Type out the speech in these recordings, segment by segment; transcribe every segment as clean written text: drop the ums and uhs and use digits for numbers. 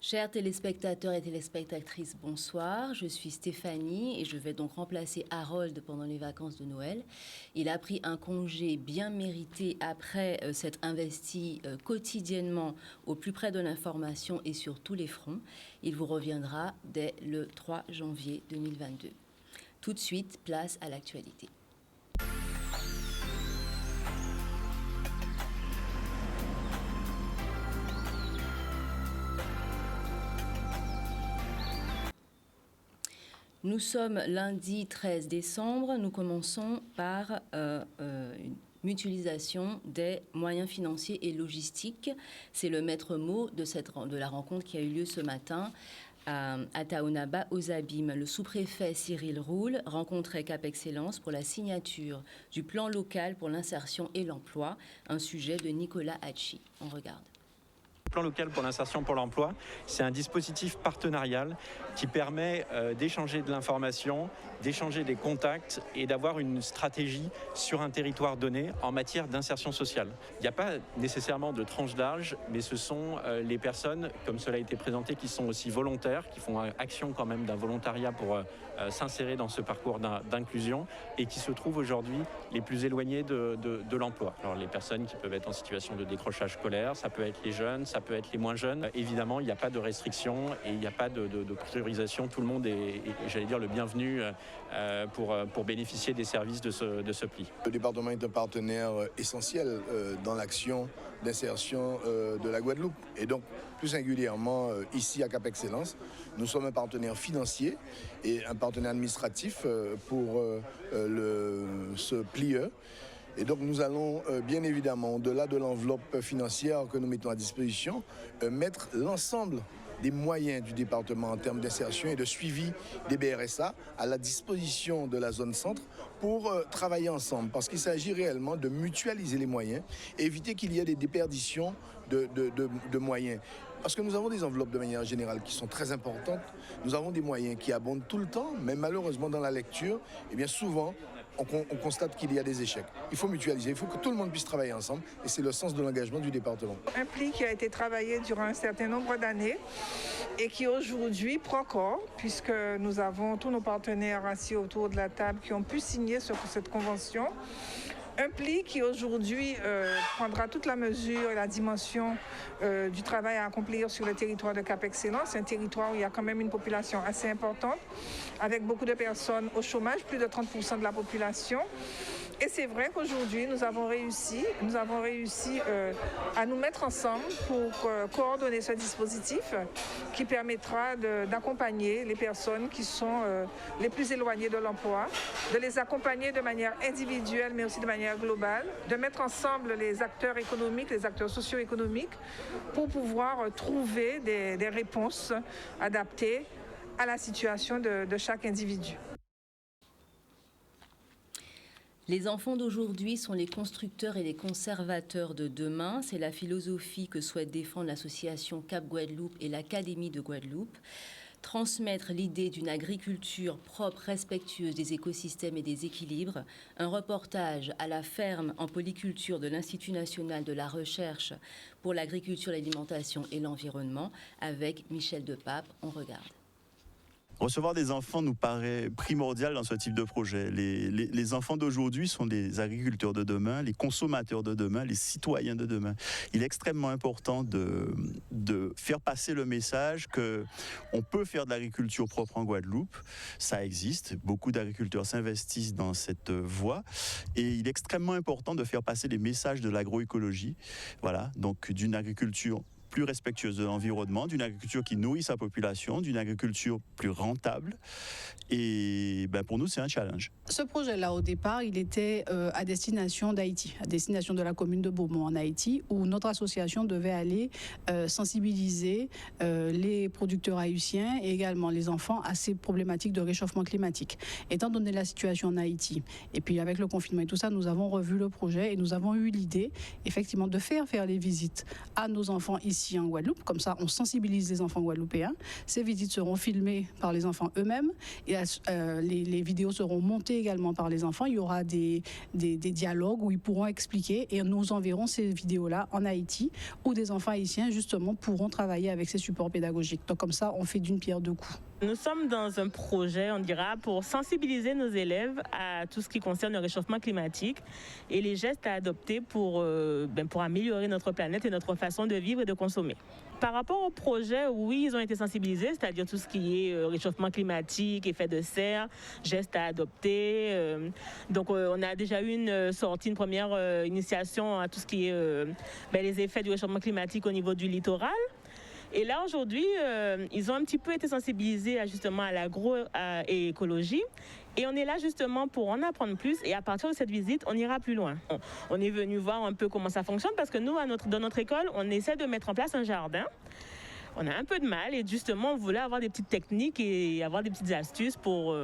Chers téléspectateurs et téléspectatrices, bonsoir. Je suis Stéphanie et je vais donc remplacer Harold pendant les vacances de Noël. Il a pris un congé bien mérité après s'être investi quotidiennement au plus près de l'information et sur tous les fronts. Il vous reviendra dès le 3 janvier 2022. Tout de suite, place à l'actualité. Nous sommes lundi 13 décembre. Nous commençons par une mutualisation des moyens financiers et logistiques. C'est le maître mot de la rencontre qui a eu lieu ce matin à Taonaba, aux Abîmes. Le sous-préfet Cyril Roule rencontrait Cap Excellence pour la signature du plan local pour l'insertion et l'emploi, un sujet de Nicolas Hachi. On regarde. Le plan local pour l'insertion pour l'emploi, c'est un dispositif partenarial qui permet d'échanger de l'information, d'échanger des contacts et d'avoir une stratégie sur un territoire donné en matière d'insertion sociale. Il n'y a pas nécessairement de tranche d'âge, mais ce sont les personnes, comme cela a été présenté, qui sont aussi volontaires, qui font action quand même d'un volontariat pour s'insérer dans ce parcours d'inclusion et qui se trouvent aujourd'hui les plus éloignés de l'emploi. Alors les personnes qui peuvent être en situation de décrochage scolaire, ça peut être les jeunes, ça peut être les moins jeunes. Évidemment, il n'y a pas de restriction et il n'y a pas de priorisation. Tout le monde est, j'allais dire, le bienvenu pour bénéficier des services de ce pli. Le département est un partenaire essentiel dans l'action d'insertion de la Guadeloupe. Et donc, plus singulièrement, ici à Cap Excellence, nous sommes un partenaire financier et un partenaire administratif pour ce plieur. Et donc nous allons bien évidemment, au-delà de l'enveloppe financière que nous mettons à disposition, mettre l'ensemble des moyens du département en termes d'insertion et de suivi des BRSA à la disposition de la zone centre pour travailler ensemble. Parce qu'il s'agit réellement de mutualiser les moyens et éviter qu'il y ait des déperditions de moyens. Parce que nous avons des enveloppes de manière générale qui sont très importantes. Nous avons des moyens qui abondent tout le temps, mais malheureusement dans la lecture, eh bien souvent, on constate qu'il y a des échecs. Il faut mutualiser, il faut que tout le monde puisse travailler ensemble et c'est le sens de l'engagement du département. Un pli qui a été travaillé durant un certain nombre d'années et qui aujourd'hui prend corps puisque nous avons tous nos partenaires assis autour de la table qui ont pu signer sur cette convention. Un pli qui aujourd'hui prendra toute la mesure et la dimension du travail à accomplir sur le territoire de Cap Excellence. C'est un territoire où il y a quand même une population assez importante, avec beaucoup de personnes au chômage, plus de 30% de la population. Et c'est vrai qu'aujourd'hui, nous avons réussi à nous mettre ensemble pour coordonner ce dispositif qui permettra d'accompagner les personnes qui sont les plus éloignées de l'emploi, de les accompagner de manière individuelle mais aussi de manière globale, de mettre ensemble les acteurs économiques, les acteurs socio-économiques pour pouvoir trouver des réponses adaptées à la situation de chaque individu. Les enfants d'aujourd'hui sont les constructeurs et les conservateurs de demain. C'est la philosophie que souhaite défendre l'association Cap Guadeloupe et l'Académie de Guadeloupe. Transmettre l'idée d'une agriculture propre, respectueuse des écosystèmes et des équilibres. Un reportage à la ferme en polyculture de l'Institut national de la recherche pour l'agriculture, l'alimentation et l'environnement avec Michel Depape. On regarde. Recevoir des enfants nous paraît primordial dans ce type de projet. Les enfants d'aujourd'hui sont des agriculteurs de demain, les consommateurs de demain, les citoyens de demain. Il est extrêmement important de faire passer le message qu'on peut faire de l'agriculture propre en Guadeloupe. Ça existe, beaucoup d'agriculteurs s'investissent dans cette voie et il est extrêmement important de faire passer les messages de l'agroécologie. Voilà, donc d'une agriculture plus respectueuse de l'environnement, d'une agriculture qui nourrit sa population, d'une agriculture plus rentable. Et pour nous, c'est un challenge. Ce projet-là, au départ, il était à destination d'Haïti, à destination de la commune de Beaumont en Haïti, où notre association devait aller sensibiliser les producteurs haïtiens et également les enfants à ces problématiques de réchauffement climatique. Étant donné la situation en Haïti, et puis avec le confinement et tout ça, nous avons revu le projet et nous avons eu l'idée, effectivement, de faire les visites à nos enfants ici ici en Guadeloupe. Comme ça, on sensibilise les enfants guadeloupéens. Ces visites seront filmées par les enfants eux-mêmes et les vidéos seront montées également par les enfants. Il y aura des dialogues où ils pourront expliquer et nous enverrons ces vidéos-là en Haïti où des enfants haïtiens justement pourront travailler avec ces supports pédagogiques. Donc comme ça, on fait d'une pierre deux coups. Nous sommes dans un projet, on dira, pour sensibiliser nos élèves à tout ce qui concerne le réchauffement climatique et les gestes à adopter pour améliorer notre planète et notre façon de vivre et de consommer. Par rapport au projet, oui, ils ont été sensibilisés, c'est-à-dire tout ce qui est réchauffement climatique, effet de serre, gestes à adopter. Donc, on a déjà eu une première initiation à tout ce qui est les effets du réchauffement climatique au niveau du littoral. Et là, aujourd'hui, ils ont un petit peu été sensibilisés justement à l'agroécologie. Et on est là justement pour en apprendre plus. Et à partir de cette visite, on ira plus loin. On est venu voir un peu comment ça fonctionne parce que nous, dans notre école, on essaie de mettre en place un jardin. On a un peu de mal et justement, on voulait avoir des petites techniques et avoir des petites astuces pour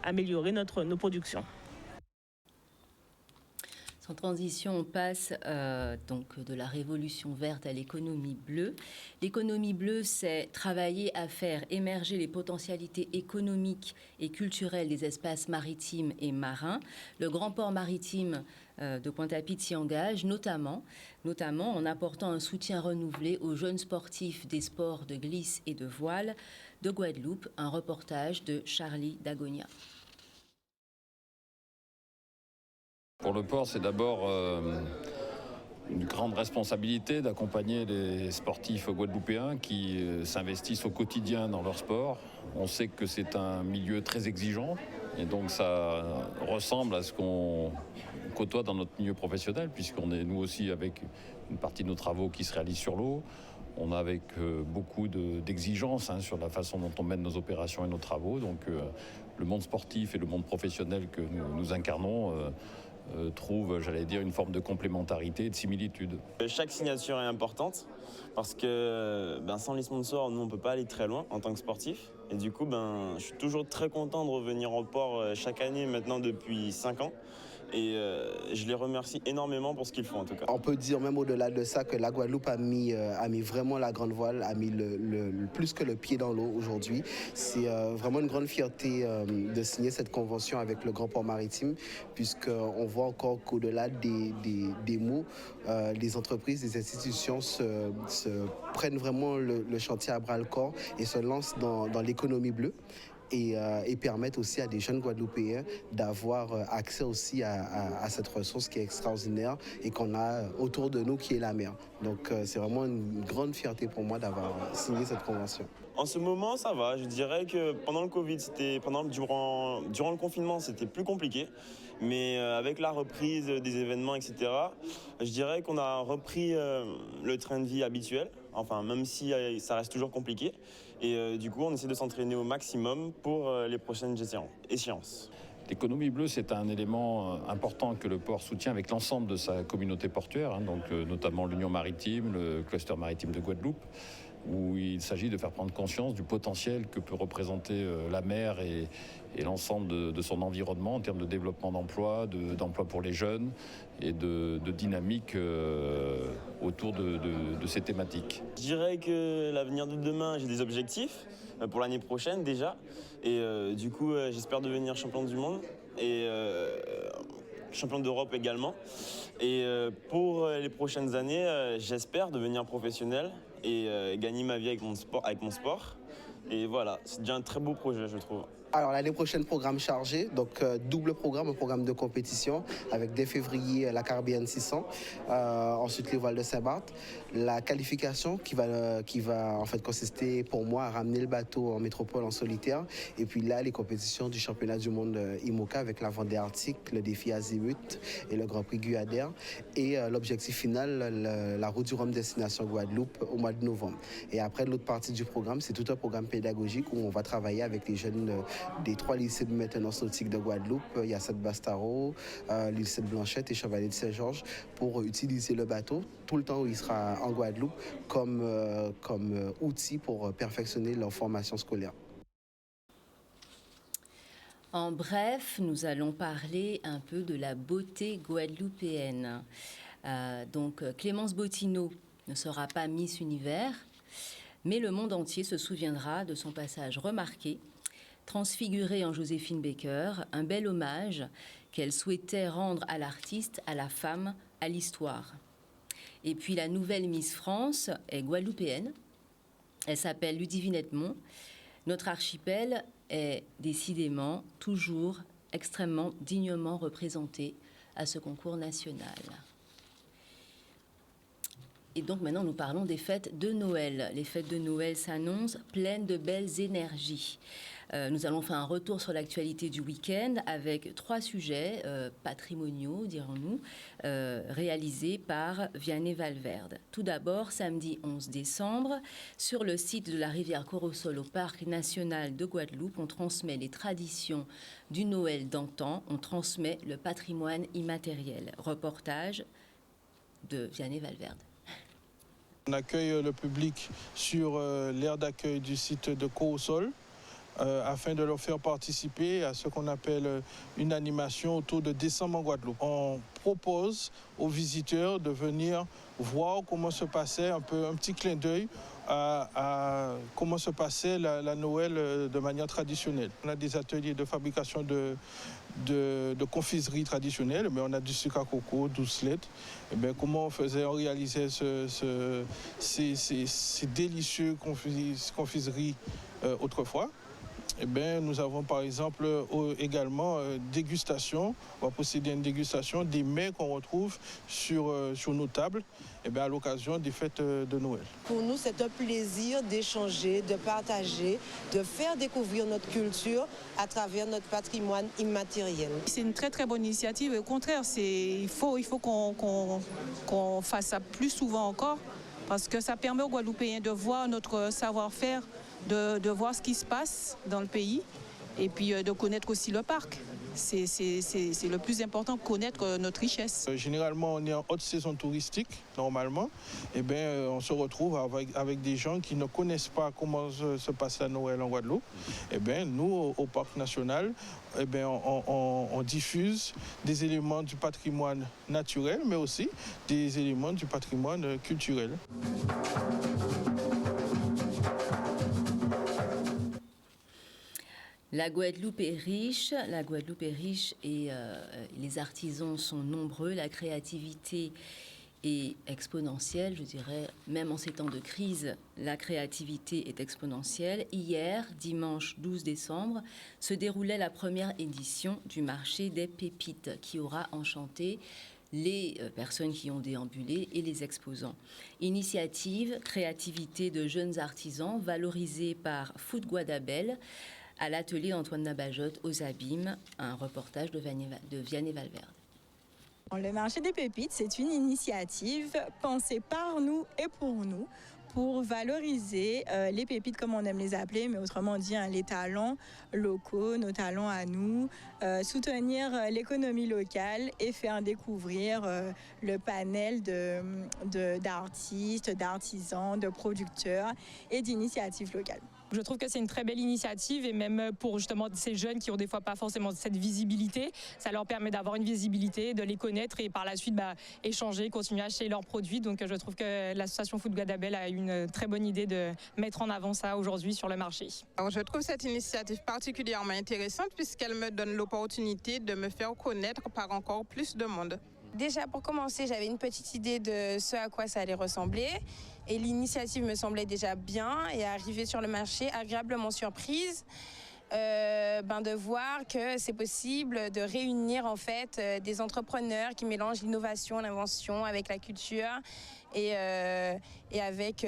améliorer nos productions. Sans transition, on passe donc de la révolution verte à l'économie bleue. L'économie bleue, c'est travailler à faire émerger les potentialités économiques et culturelles des espaces maritimes et marins. Le grand port maritime de Pointe-à-Pitre s'y engage, notamment en apportant un soutien renouvelé aux jeunes sportifs des sports de glisse et de voile de Guadeloupe. Un reportage de Charlie Dagonia. Pour le port, c'est d'abord une grande responsabilité d'accompagner les sportifs guadeloupéens qui s'investissent au quotidien dans leur sport. On sait que c'est un milieu très exigeant et donc ça ressemble à ce qu'on côtoie dans notre milieu professionnel puisqu'on est nous aussi avec une partie de nos travaux qui se réalisent sur l'eau. On a avec beaucoup d'exigences sur la façon dont on mène nos opérations et nos travaux. Donc le monde sportif et le monde professionnel que nous incarnons trouve, j'allais dire, une forme de complémentarité et de similitude. Chaque signature est importante parce que sans les sponsors, nous on ne peut pas aller très loin en tant que sportif. Et du coup, je suis toujours très content de revenir au port chaque année maintenant depuis 5 ans. Et je les remercie énormément pour ce qu'ils font en tout cas. On peut dire même au-delà de ça que la Guadeloupe a mis vraiment la grande voile, a mis le plus que le pied dans l'eau aujourd'hui. C'est vraiment une grande fierté de signer cette convention avec le Grand Port Maritime puisqu'on voit encore qu'au-delà des mots, les entreprises, les institutions se prennent vraiment le chantier à bras-le-corps et se lancent dans l'économie bleue. Et permettre aussi à des jeunes Guadeloupéens d'avoir accès aussi à cette ressource qui est extraordinaire et qu'on a autour de nous qui est la mer. Donc c'est vraiment une grande fierté pour moi d'avoir signé cette convention. En ce moment, ça va. Je dirais que pendant le Covid, durant le confinement, c'était plus compliqué. Mais avec la reprise des événements, etc., je dirais qu'on a repris le train de vie habituel. Enfin, même si ça reste toujours compliqué. Et du coup, on essaie de s'entraîner au maximum pour les prochaines échéances. L'économie bleue, c'est un élément important que le port soutient avec l'ensemble de sa communauté portuaire, donc notamment l'Union maritime, le cluster maritime de Guadeloupe, où il s'agit de faire prendre conscience du potentiel que peut représenter la mer et l'ensemble de son environnement en termes de développement d'emploi, d'emploi pour les jeunes et de dynamique autour de ces thématiques. Je dirais que l'avenir de demain, j'ai des objectifs pour l'année prochaine déjà. Et du coup, j'espère devenir champion du monde et champion d'Europe également. Et pour les prochaines années, j'espère devenir professionnel et gagner ma vie avec mon sport. Et voilà, c'est déjà un très beau projet, je trouve. Alors l'année prochaine, programme chargé, donc double programme, un programme de compétition avec dès février la Caribbean 600, ensuite les voiles de Saint-Barth, la qualification qui va en fait consister pour moi à ramener le bateau en métropole en solitaire, et puis là les compétitions du championnat du monde IMOCA avec la Vendée Arctique, le défi Azimut et le Grand Prix Guyadère, et l'objectif final, la route du Rhum destination Guadeloupe au mois de novembre. Et après l'autre partie du programme, c'est tout un programme pédagogique où on va travailler avec les jeunes des 3 lycées de maintenance nautique de Guadeloupe, Yasset Bastaro, lycée de Blanchette et Chevalier de Saint-Georges, pour utiliser le bateau tout le temps où il sera en Guadeloupe comme outil pour perfectionner leur formation scolaire. En bref, nous allons parler un peu de la beauté guadeloupéenne. Donc Clémence Bottineau ne sera pas Miss Univers, mais le monde entier se souviendra de son passage remarqué, transfiguré en Joséphine Baker, un bel hommage qu'elle souhaitait rendre à l'artiste, à la femme, à l'histoire. Et puis la nouvelle Miss France est guadeloupéenne. Elle s'appelle Ludivine Edmond. Notre archipel est décidément toujours extrêmement dignement représenté à ce concours national. Et donc maintenant, nous parlons des fêtes de Noël. Les fêtes de Noël s'annoncent pleines de belles énergies. Nous allons faire un retour sur l'actualité du week-end avec 3 sujets patrimoniaux, dirons-nous, réalisés par Vianney Valverde. Tout d'abord, samedi 11 décembre, sur le site de la rivière Corosol au Parc national de Guadeloupe, on transmet les traditions du Noël d'antan, on transmet le patrimoine immatériel. Reportage de Vianney Valverde. On accueille le public sur l'aire d'accueil du site de Corosol afin de leur faire participer à ce qu'on appelle une animation autour de décembre en Guadeloupe. On propose aux visiteurs de venir voir comment se passait un petit clin d'œil à comment se passait la Noël de manière traditionnelle. On a des ateliers de fabrication de confiserie traditionnelle, mais on a du sucre à coco, doucelette. Et bien, comment on réalisait ces délicieux confiseries autrefois. Eh bien, nous avons par exemple également dégustation. On va procéder à une dégustation des mets qu'on retrouve sur nos tables à l'occasion des fêtes de Noël. Pour nous, c'est un plaisir d'échanger, de partager, de faire découvrir notre culture à travers notre patrimoine immatériel. C'est une très très bonne initiative. Au contraire, il faut qu'on fasse ça plus souvent encore parce que ça permet aux Guadeloupéens de voir notre savoir-faire, de voir ce qui se passe dans le pays et puis de connaître aussi le parc. C'est le plus important, connaître notre richesse. Généralement, on est en haute saison touristique, normalement. On se retrouve avec des gens qui ne connaissent pas comment se passe la Noël en Guadeloupe. Nous, au Parc national, on diffuse des éléments du patrimoine naturel, mais aussi des éléments du patrimoine culturel. La Guadeloupe est riche et les artisans sont nombreux, la créativité est exponentielle, je dirais, même en ces temps de crise, la créativité est exponentielle. Hier, dimanche 12 décembre, se déroulait la première édition du marché des pépites qui aura enchanté les personnes qui ont déambulé et les exposants. Initiative, créativité de jeunes artisans valorisée par Food Guadabel, à l'atelier d'Antoine Nabajotte aux Abîmes, un reportage de Vianney Valverde. Le marché des pépites, c'est une initiative pensée par nous et pour valoriser les pépites comme on aime les appeler, mais autrement dit les talents locaux, nos talents à nous, soutenir l'économie locale et faire découvrir le panel d'artistes, d'artisans, de producteurs et d'initiatives locales. Je trouve que c'est une très belle initiative et même pour justement ces jeunes qui ont des fois pas forcément cette visibilité, ça leur permet d'avoir une visibilité, de les connaître et par la suite échanger, continuer à acheter leurs produits. Donc je trouve que l'association Food Guadabel a une très bonne idée de mettre en avant ça aujourd'hui sur le marché. Alors, je trouve cette initiative particulièrement intéressante puisqu'elle me donne l'opportunité de me faire connaître par encore plus de monde. Déjà, pour commencer, j'avais une petite idée de ce à quoi ça allait ressembler. Et l'initiative me semblait déjà bien. Et arrivée sur le marché, agréablement surprise de voir que c'est possible de réunir en fait des entrepreneurs qui mélangent l'innovation, l'invention avec la culture. Et avec,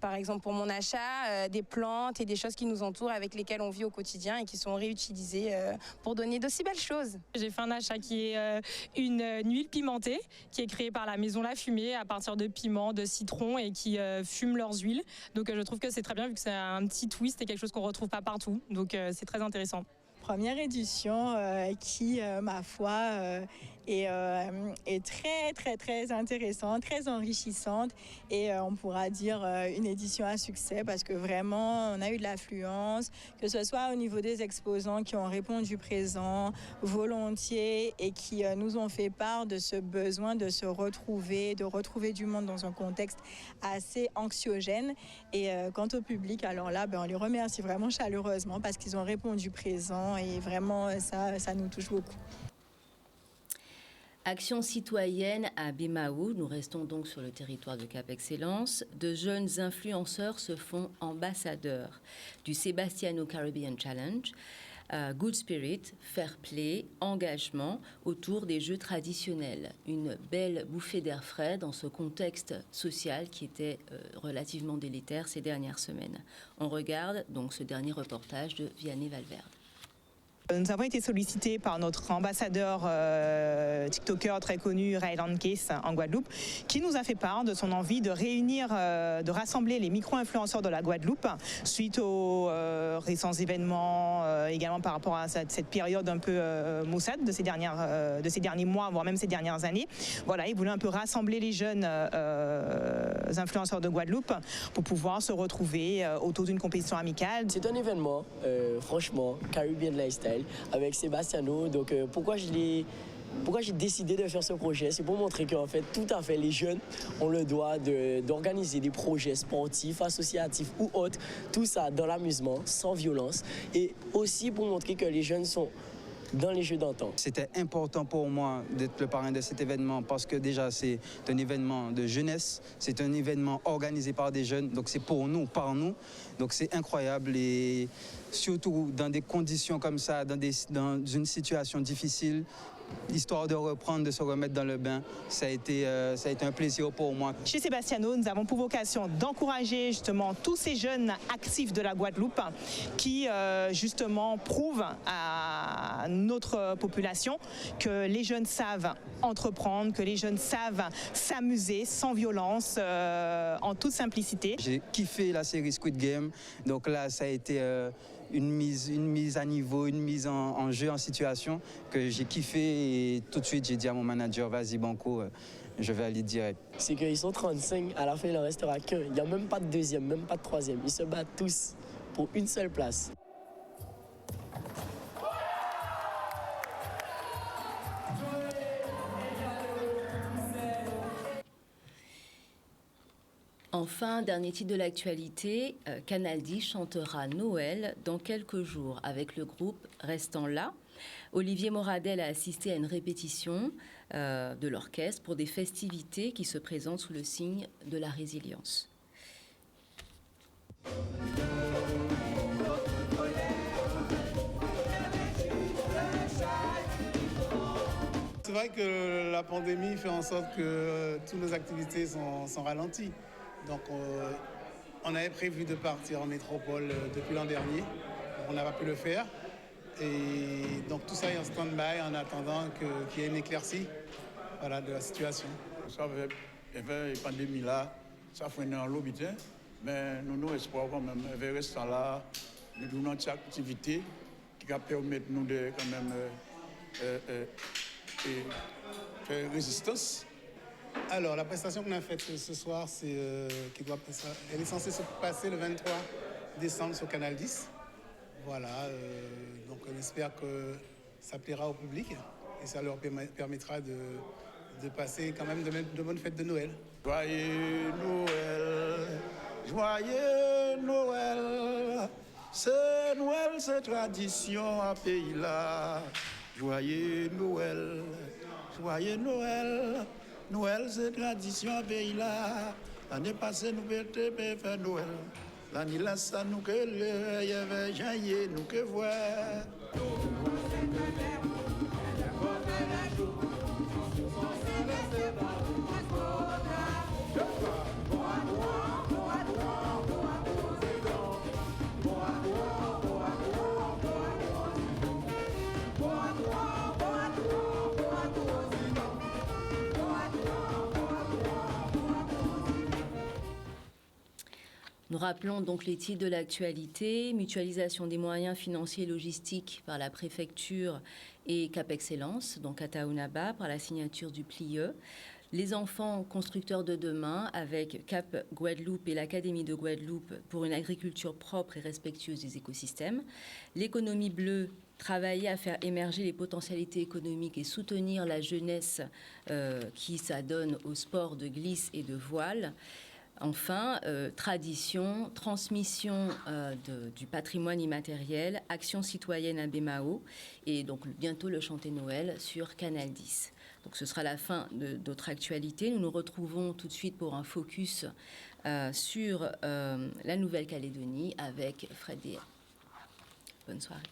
par exemple, pour mon achat, des plantes et des choses qui nous entourent avec lesquelles on vit au quotidien et qui sont réutilisées pour donner d'aussi belles choses. J'ai fait un achat qui est une huile pimentée qui est créée par la maison La Fumée à partir de piments, de citron et qui fument leurs huiles. Donc je trouve que c'est très bien vu que c'est un petit twist et quelque chose qu'on ne retrouve pas partout. Donc c'est très intéressant. Première édition qui, ma foi, et très, très, très intéressante, très enrichissante. Et on pourra dire une édition à succès parce que vraiment, on a eu de l'affluence, que ce soit au niveau des exposants qui ont répondu présent, volontiers, et qui nous ont fait part de ce besoin de se retrouver, de retrouver du monde dans un contexte assez anxiogène. Et quant au public, alors là, on les remercie vraiment chaleureusement parce qu'ils ont répondu présent et vraiment, ça nous touche beaucoup. Action citoyenne à Bemao, nous restons donc sur le territoire de Cap Excellence. De jeunes influenceurs se font ambassadeurs du Sebastiano Caribbean Challenge. Good spirit, fair play, engagement autour des jeux traditionnels. Une belle bouffée d'air frais dans ce contexte social qui était relativement délétère ces dernières semaines. On regarde donc ce dernier reportage de Vianney Valverde. Nous avons été sollicités par notre ambassadeur TikToker très connu, Raylan Case, en Guadeloupe, qui nous a fait part de son envie de réunir, de rassembler les micro-influenceurs de la Guadeloupe suite aux récents événements, également par rapport à cette période un peu maussade de ces derniers mois, voire même ces dernières années. Voilà, il voulait un peu rassembler les jeunes influenceurs de Guadeloupe pour pouvoir se retrouver autour d'une compétition amicale. C'est un événement, franchement, Caribbean Lifestyle, avec Sebastiano. Donc pourquoi j'ai décidé de faire ce projet, c'est pour montrer qu'en fait, tout à fait, les jeunes ont le droit d'organiser des projets sportifs, associatifs ou autres, tout ça dans l'amusement, sans violence, et aussi pour montrer que les jeunes sont dans les jeux d'antan. C'était important pour moi d'être le parrain de cet événement parce que déjà c'est un événement de jeunesse, c'est un événement organisé par des jeunes, donc c'est pour nous, par nous, donc c'est incroyable et surtout dans des conditions comme ça, dans une situation difficile, histoire de reprendre, de se remettre dans le bain, ça a été un plaisir pour moi. Chez Sebastiano, nous avons pour vocation d'encourager justement tous ces jeunes actifs de la Guadeloupe qui justement prouvent à notre population que les jeunes savent entreprendre, que les jeunes savent s'amuser sans violence, en toute simplicité. J'ai kiffé la série Squid Game, donc là ça a été une mise à niveau, une mise en jeu, en situation que j'ai kiffé et tout de suite j'ai dit à mon manager, vas-y Banco, je vais aller direct. C'est qu'ils sont 35, à la fin il n'en restera qu'un. Il n'y a même pas de deuxième, même pas de troisième. Ils se battent tous pour une seule place. Enfin, dernier titre de l'actualité, Canal 10 chantera Noël dans quelques jours avec le groupe Restant Là. Olivier Moradel a assisté à une répétition de l'orchestre pour des festivités qui se présentent sous le signe de la résilience. C'est vrai que la pandémie fait en sorte que toutes nos activités sont ralenties. Donc on avait prévu de partir en métropole depuis l'an dernier. On n'a pas pu le faire. Et donc tout ça est en stand-by en attendant qu'il y ait une éclaircie de la situation. Ça avec la pandémie là, ça fait un l'hôpital, mais nous espoir quand même, avec restant là, nous donnons une activité qui va permettre nous de quand même faire résistance. Alors, la prestation qu'on a faite ce soir, elle est censée se passer le 23 décembre sur Canal 10. Voilà, donc on espère que ça plaira au public et ça leur permettra de passer quand même de bonnes fêtes de Noël. Joyeux Noël, joyeux Noël, c'est Noël, c'est tradition à pays là. Joyeux Noël, joyeux Noël. Noël, c'est tradition à pays là. L'année passée, nous étions faire Noël. L'année là, ça nous que le, il y avait janvier, nous que voir. Nous rappelons donc les titres de l'actualité, mutualisation des moyens financiers et logistiques par la préfecture et Cap Excellence, donc à Taounaba, par la signature du PLIE. Les enfants constructeurs de demain avec Cap Guadeloupe et l'Académie de Guadeloupe pour une agriculture propre et respectueuse des écosystèmes. L'économie bleue, travailler à faire émerger les potentialités économiques et soutenir la jeunesse qui s'adonne au sport de glisse et de voile. Enfin, tradition, transmission du patrimoine immatériel, action citoyenne à Bémao et donc bientôt le chanter Noël sur Canal 10. Donc ce sera la fin de notre actualité. Nous nous retrouvons tout de suite pour un focus sur la Nouvelle-Calédonie avec Fred Déa. Bonne soirée.